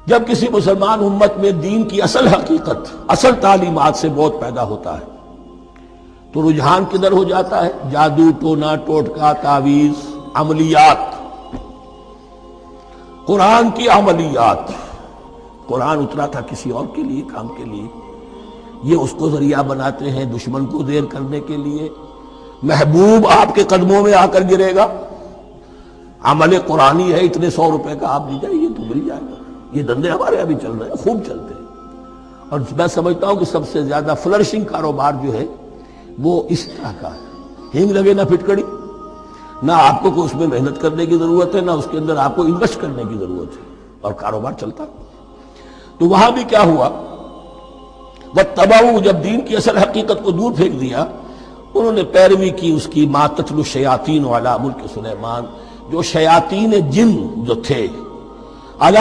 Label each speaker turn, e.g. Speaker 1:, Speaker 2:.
Speaker 1: جب کسی مسلمان امت میں دین کی اصل حقیقت، اصل تعلیمات سے بہت پیدا ہوتا ہے تو رجحان کدھر ہو جاتا ہے؟ جادو، ٹونا، ٹوٹکا، تعویذ، عملیات، قرآن کی عملیات۔ قرآن اترا تھا کسی اور کے لیے، کام کے لیے، یہ اس کو ذریعہ بناتے ہیں دشمن کو دیر کرنے کے لیے۔ محبوب آپ کے قدموں میں آ کر گرے گا، عمل قرآنی ہے، اتنے 100 روپے کا آپ دیجیے، یہ تو مل جائے گا۔ یہ دندے ہمارے ابھی چل رہے ہیں، خوب چلتے ہیں، اور میں سمجھتا ہوں کہ سب سے زیادہ فلرشنگ کاروبار جو ہے وہ اس طرح کا ہے۔ ہینگ لگے نہ پھٹکڑی، نہ آپ کو کوئی اس میں محنت کرنے کی ضرورت ہے، نہ اس کے اندر آپ کو انویسٹ کرنے کی ضرورت ہے، اور کاروبار چلتا۔ تو وہاں بھی کیا ہوا، وَاتَّبَعُوا، جب دین کی اصل حقیقت کو دور پھینک دیا، انہوں نے پیروی کی اس کی مَا تَتْلُو الشَّيَاطِينُ عَلَىٰ مُلْكِ سلیمان، جو شیاطین جن جو تھے